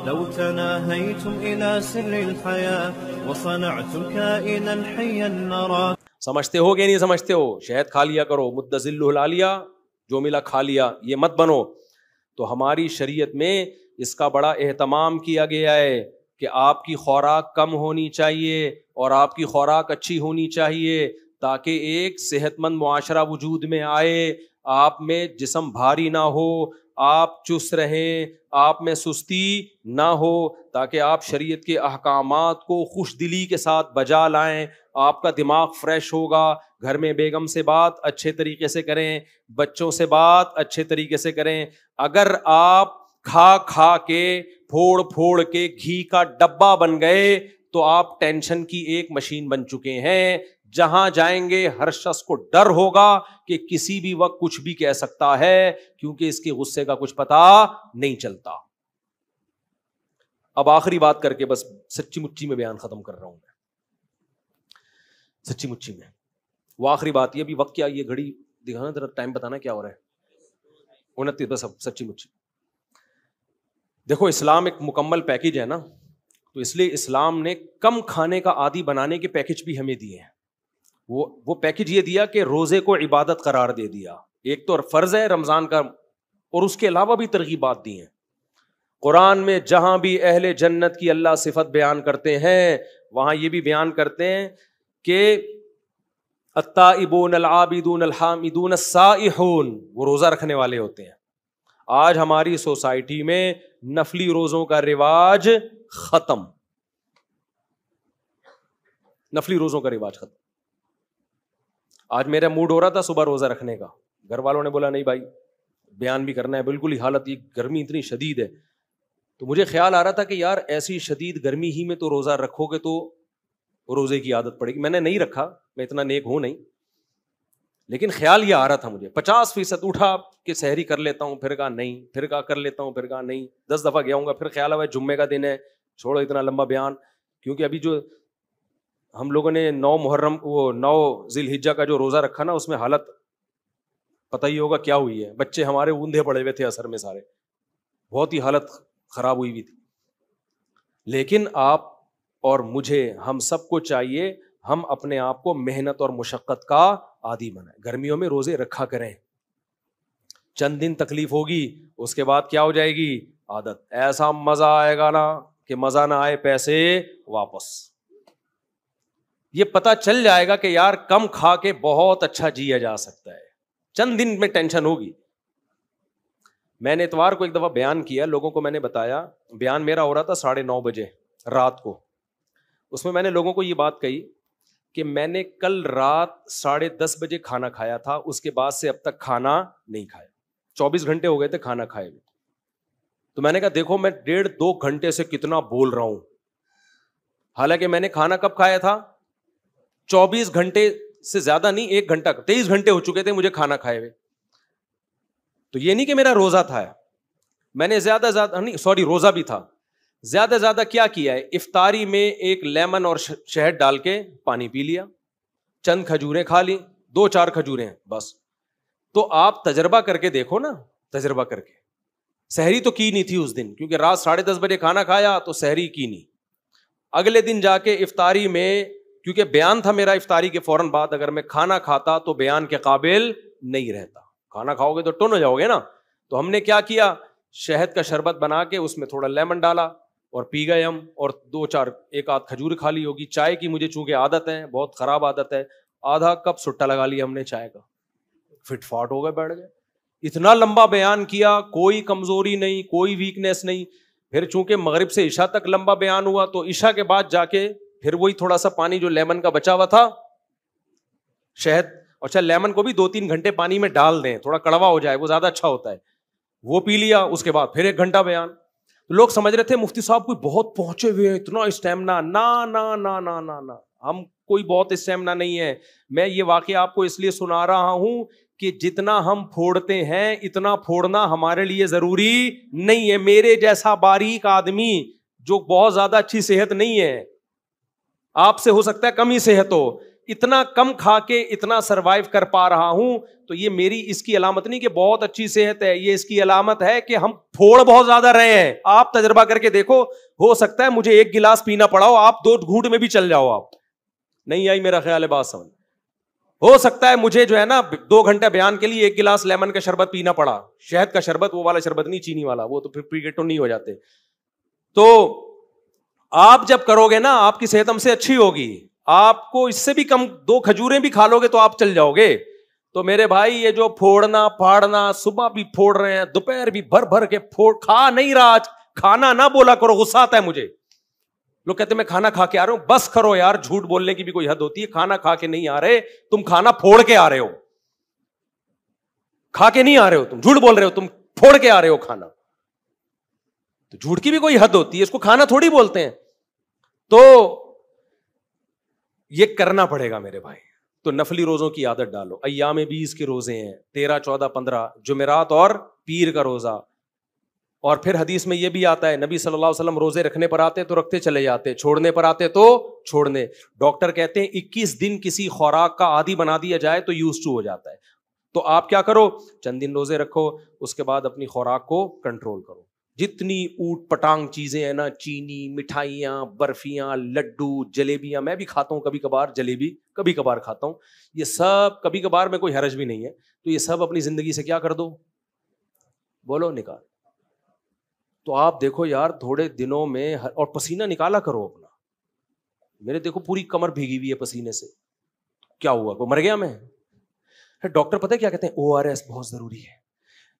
لو تناهيتم إلى سر الحياة وصنعتم كائنا حيا نرى. سمجھتے ہو کہ نہیں سمجھتے ہو؟ شہد کھا لیا کرو، مدذل لا لیا، جو ملا کھا لیا، یہ مت بنو. تو ہماری شریعت میں اس کا بڑا اہتمام کیا گیا ہے کہ آپ کی خوراک کم ہونی چاہیے اور آپ کی خوراک اچھی ہونی چاہیے تاکہ ایک صحت مند معاشرہ وجود میں آئے، آپ میں جسم بھاری نہ ہو، آپ چست رہیں، آپ میں سستی نہ ہو، تاکہ آپ شریعت کے احکامات کو خوش دلی کے ساتھ بجا لائیں. آپ کا دماغ فریش ہوگا، گھر میں بیگم سے بات اچھے طریقے سے کریں، بچوں سے بات اچھے طریقے سے کریں. اگر آپ کھا کھا کے پھوڑ پھوڑ کے گھی کا ڈبہ بن گئے تو آپ ٹینشن کی ایک مشین بن چکے ہیں. جہاں جائیں گے ہر شخص کو ڈر ہوگا کہ کسی بھی وقت کچھ بھی کہہ سکتا ہے، کیونکہ اس کے غصے کا کچھ پتا نہیں چلتا. اب آخری بات کر کے بس سچی مچی میں بیان ختم کر رہا ہوں میں، سچی مچی میں وہ آخری بات یہ. ابھی وقت کیا، یہ گھڑی دکھانا ذرا، ٹائم بتانا کیا ہو رہا ہے؟ 29. بس اب سچی مچی دیکھو، اسلام ایک مکمل پیکج ہے نا، تو اس لیے اسلام نے کم کھانے کا عادی بنانے کے پیکج بھی ہمیں دیے ہیں. وہ پیکج یہ دیا کہ روزے کو عبادت قرار دے دیا. ایک تو فرض ہے رمضان کا، اور اس کے علاوہ بھی ترغیبات دی ہیں. قرآن میں جہاں بھی اہل جنت کی اللہ صفت بیان کرتے ہیں وہاں یہ بھی بیان کرتے ہیں کہ التائبون العابدون الحامدون السائحون، وہ روزہ رکھنے والے ہوتے ہیں. آج ہماری سوسائٹی میں نفلی روزوں کا رواج ختم، نفلی روزوں کا رواج ختم. آج میرا موڈ ہو رہا تھا صبح روزہ رکھنے کا، گھر والوں نے بولا نہیں بھائی بیان بھی کرنا ہے، بالکل ہی حالت، یہ گرمی اتنی شدید ہے. تو مجھے خیال آ رہا تھا کہ یار ایسی شدید گرمی ہی میں تو روزہ رکھو گے تو روزے کی عادت پڑے گی. میں نے نہیں رکھا، میں اتنا نیک ہوں نہیں، لیکن خیال یہ آ رہا تھا مجھے. 50% اٹھا کہ سحری کر لیتا ہوں، پھر کہا نہیں، پھر کہا کر لیتا ہوں، پھر کہا نہیں. 10 دفعہ گیا ہوں گا، پھر خیال آیا جمعے کا دن ہے، چھوڑو اتنا لمبا بیان. کیونکہ ابھی جو ہم لوگوں نے 9 ذی الحجہ کا جو روزہ رکھا نا، اس میں حالت پتہ ہی ہوگا کیا ہوئی ہے. بچے ہمارے اوندھے پڑے ہوئے تھے اثر میں سارے، بہت ہی حالت خراب ہوئی ہوئی تھی. لیکن آپ اور مجھے، ہم سب کو چاہیے ہم اپنے آپ کو محنت اور مشقت کا عادی بنائیں. گرمیوں میں روزے رکھا کریں، چند دن تکلیف ہوگی، اس کے بعد کیا ہو جائے گی عادت. ایسا مزہ آئے گا نا کہ مزہ نہ آئے پیسے واپس. یہ پتا چل جائے گا کہ یار کم کھا کے بہت اچھا جیا جا سکتا ہے. چند دن میں ٹینشن ہوگی. میں نے اتوار کو ایک دفعہ بیان کیا، لوگوں کو میں نے بتایا، بیان میرا ہو رہا تھا 9:30 بجے رات کو. اس میں نے لوگوں کو یہ بات کہی کہ میں نے کل رات 10:30 بجے کھانا کھایا تھا، اس کے بعد سے اب تک کھانا نہیں کھایا. 24 گھنٹے ہو گئے تھے کھانا کھائے ہوئے. تو میں نے کہا دیکھو میں 1.5-2 گھنٹے سے کتنا بول رہا ہوں، حالانکہ میں نے کھانا کب کھایا تھا؟ 24 گھنٹے سے زیادہ نہیں، 1 گھنٹہ، 23 گھنٹے ہو چکے تھے مجھے کھانا کھائے ہوئے. تو یہ نہیں کہ میرا روزہ تھا، میں نے روزہ بھی تھا. زیادہ کیا کیا ہے، افطاری میں 1 لیمن اور شہد ڈال کے پانی پی لیا، چند کھجوریں کھا لی، 2-4 کھجوریں بس. تو آپ تجربہ کر کے دیکھو نا، تجربہ کر کے. سحری تو کی نہیں تھی اس دن، کیونکہ رات 10:30 بجے کھانا کھایا تو سحری کی نہیں. اگلے دن جا کے افطاری میں، کیونکہ بیان تھا میرا افطاری کے فوراً بعد، اگر میں کھانا کھاتا تو بیان کے قابل نہیں رہتا. کھانا کھاؤ گے تو ٹن ہو جاؤ گے نا. تو ہم نے کیا کیا، شہد کا شربت بنا کے اس میں تھوڑا لیمن ڈالا اور پی گئے ہم، اور 1 آدھ کھجور کھا لی ہوگی. چائے کی مجھے چونکہ عادت ہے، بہت خراب عادت ہے، آدھا کپ سٹا لگا لیا ہم نے چائے کا، فٹ فاٹ ہو گئے، بیٹھ گئے. اتنا لمبا بیان کیا، کوئی کمزوری نہیں، کوئی ویکنیس نہیں. پھر چونکہ مغرب سے عشاء تک لمبا بیان ہوا تو عشاء کے بعد جا کے پھر وہی تھوڑا سا پانی جو لیمن کا بچا ہوا تھا، شہد، اچھا لیمن کو بھی 2-3 گھنٹے پانی میں ڈال دیں، تھوڑا کڑوا ہو جائے، وہ زیادہ اچھا ہوتا ہے، وہ پی لیا. اس کے بعد پھر 1 گھنٹہ بیان. لوگ سمجھ رہے تھے مفتی صاحب کوئی بہت پہنچے ہوئے ہیں، اتنا اسٹیمنا. نہ، ہم کوئی بہت اسٹیمنا نہیں ہے. میں یہ واقعہ آپ کو اس لیے سنا رہا ہوں کہ جتنا ہم پھوڑتے ہیں اتنا پھوڑنا ہمارے لیے ضروری نہیں ہے. میرے جیسا باریک آدمی جو بہت زیادہ اچھی صحت نہیں ہے، آپ سے ہو سکتا ہے کم ہی صحت ہو، اتنا کم کھا کے اتنا سروائیو کر پا رہا ہوں تو یہ میری اس کی علامت نہیں کہ بہت اچھی صحت ہے, یہ اس کی علامت ہے کہ ہم پھوڑ بہت زیادہ رہے ہیں. آپ تجربہ کر کے دیکھو, ہو سکتا ہے مجھے 1 گلاس پینا پڑا ہو, آپ 2 گھونٹ میں بھی چل جاؤ. آپ نہیں آئی میرا خیال ہے بات سمجھ. ہو سکتا ہے مجھے جو ہے نا 2 گھنٹے بیان کے لیے 1 گلاس لیمن کا شربت پینا پڑا, شہد کا شربت, وہ والا شربت نہیں چینی والا, وہ تو پھر پریگیٹو نہیں ہو جاتے. تو آپ جب کرو گے نا آپ کی صحت ہم سے اچھی ہوگی. آپ کو اس سے بھی کم 2 کھجوریں بھی کھا لو گے تو آپ چل جاؤ گے. تو میرے بھائی یہ جو پھوڑنا پھاڑنا, صبح بھی پھوڑ رہے ہیں, دوپہر بھی بھر بھر کے پھوڑ, کھا نہیں رہا, کھانا نہ بولا کرو, غصہ آتا ہے مجھے. لوگ کہتے ہیں میں کھانا کھا کے آ رہا ہوں. بس کرو یار, جھوٹ بولنے کی بھی کوئی حد ہوتی ہے. کھانا کھا کے نہیں آ رہے تم, کھانا پھوڑ کے آ رہے ہو. کھا کے نہیں آ رہے ہو تم, جھوٹ بول رہے ہو, تم پھوڑ کے آ رہے ہو کھانا. تو جھوٹ کی بھی کوئی حد ہوتی ہے, اس کو کھانا تھوڑی بولتے ہیں. تو یہ کرنا پڑے گا میرے بھائی. تو نفلی روزوں کی عادت ڈالو. ایام 20 کے روزے ہیں, 13, 14, 15, جمعرات اور پیر کا روزہ. اور پھر حدیث میں یہ بھی آتا ہے, نبی صلی اللہ علیہ وسلم روزے رکھنے پر آتے تو رکھتے چلے جاتے, چھوڑنے پر آتے تو چھوڑنے. ڈاکٹر کہتے ہیں 21 دن کسی خوراک کا عادی بنا دیا جائے تو یوز ٹو ہو جاتا ہے. تو آپ کیا کرو, چند دن روزے رکھو, اس کے بعد اپنی خوراک کو کنٹرول کرو. جتنی اوٹ پٹانگ چیزیں ہیں نا, چینی, مٹھائیاں, برفیاں, لڈو, جلیبیاں, میں بھی کھاتا ہوں کبھی کبھار, جلیبی کبھی کبھار کھاتا ہوں. یہ سب کبھی کبھار میں کوئی حرج بھی نہیں ہے. تو یہ سب اپنی زندگی سے کیا کر دو, بولو, نکال. تو آپ دیکھو یار تھوڑے دنوں میں, اور پسینہ نکالا کرو اپنا. میرے دیکھو پوری کمر بھیگی ہوئی ہے پسینے سے. کیا ہوا, کو مر گیا میں؟ ڈاکٹر پتہ کیا کہتے ہیں, ORS بہت ضروری ہے,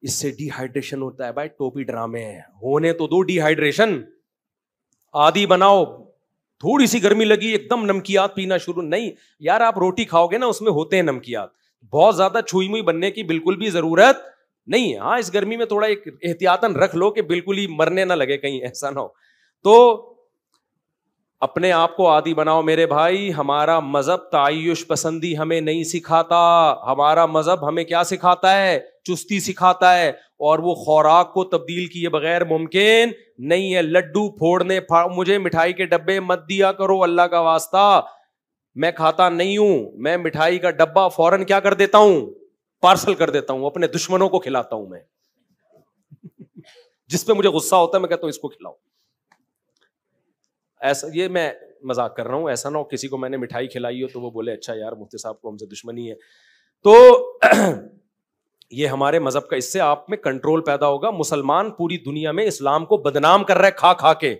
اس سے ڈی ہائیڈریشن ہوتا ہے. بھائی ٹوپی ڈرامے ہیں, ہونے تو دو ڈی ہائیڈریشن, عادی بناؤ. تھوڑی سی گرمی لگی ایک دم نمکیات پینا شروع, نہیں یار آپ روٹی کھاؤ گے نا اس میں ہوتے ہیں نمکیات. بہت زیادہ چھوئی موئی بننے کی بالکل بھی ضرورت نہیں ہے. ہاں اس گرمی میں تھوڑا ایک احتیاطاً رکھ لو کہ بالکل ہی مرنے نہ لگے, کہیں ایسا نہ ہو. تو اپنے آپ کو عادی بناؤ میرے بھائی. ہمارا مذہب تعیش پسندی ہمیں نہیں سکھاتا. ہمارا مذہب ہمیں کیا سکھاتا ہے, چستی سکھاتا ہے. اور وہ خوراک کو تبدیل کیے بغیر ممکن نہیں ہے. لڈو پھوڑنے, مجھے مٹھائی کے ڈبے مت دیا کرو اللہ کا واسطہ. میں کھاتا نہیں ہوں, میں مٹھائی کا ڈبہ فوراً کیا کر دیتا ہوں, پارسل کر دیتا ہوں, اپنے دشمنوں کو کھلاتا ہوں. میں جس پہ مجھے غصہ ہوتا ہے میں کہتا ہوں اس کو کھلاؤ. ایسا, یہ میں مذاق کر رہا ہوں, ایسا نہ ہو کسی کو میں نے مٹھائی کھلائی ہو تو وہ بولے اچھا یار مفتی صاحب کو ہم سے دشمنی ہے. تو یہ ہمارے مذہب کا, اس سے آپ میں کنٹرول پیدا ہوگا. مسلمان پوری دنیا میں اسلام کو بدنام کر رہے کھا کھا کے.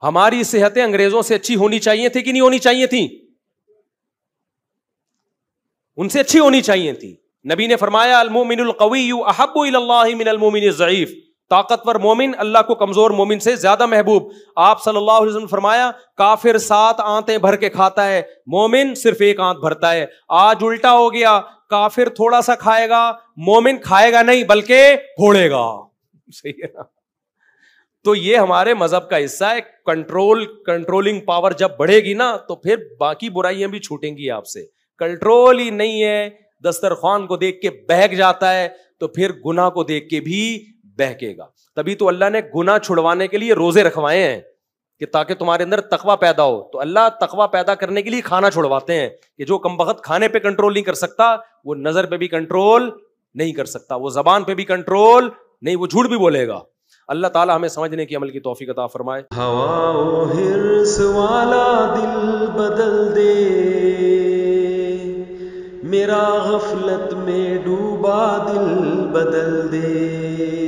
ہماری صحتیں انگریزوں سے اچھی ہونی چاہیے تھی کہ نہیں ہونی چاہیے تھی؟ ان سے اچھی ہونی چاہیے تھی. نبی نے فرمایا المومن القوی احب الی اللہ من المومن الضعیف. طاقتور مومن اللہ کو کمزور مومن سے زیادہ محبوب. آپ صلی اللہ علیہ وسلم نے فرمایا کافر 7 آنتیں بھر کے کھاتا ہے, مومن صرف 1 آنت بھرتا ہے. آج الٹا ہو گیا, کافر تھوڑا سا کھائے گا, مومن کھائے گا نہیں بلکہ پھوڑے گا. صحیح ہے نا؟ تو یہ ہمارے مذہب کا حصہ ہے. کنٹرولنگ پاور جب بڑھے گی نا تو پھر باقی برائیاں بھی چھوٹیں گی آپ سے. کنٹرول ہی نہیں ہے, دسترخوان کو دیکھ کے بہک جاتا ہے تو پھر گناہ کو دیکھ کے بھی بہکے گا. تبھی تو اللہ نے گناہ چھڑوانے کے لیے روزے رکھوائے ہیں کہ تاکہ تمہارے اندر تقویٰ پیدا ہو. تو اللہ تقویٰ پیدا کرنے کے لیے کھانا چھڑواتے ہیں کہ جو کمبخت کھانے پہ کنٹرول نہیں کر سکتا وہ نظر پہ بھی کنٹرول نہیں کر سکتا, وہ زبان پہ بھی کنٹرول نہیں, وہ جھوٹ بھی بولے گا. اللہ تعالی ہمیں سمجھنے کی عمل کی توفیق عطا فرمائے. ہوا و حرص والا دل بدل دے, میرا غفلت میں ڈوبا دل بدل دے.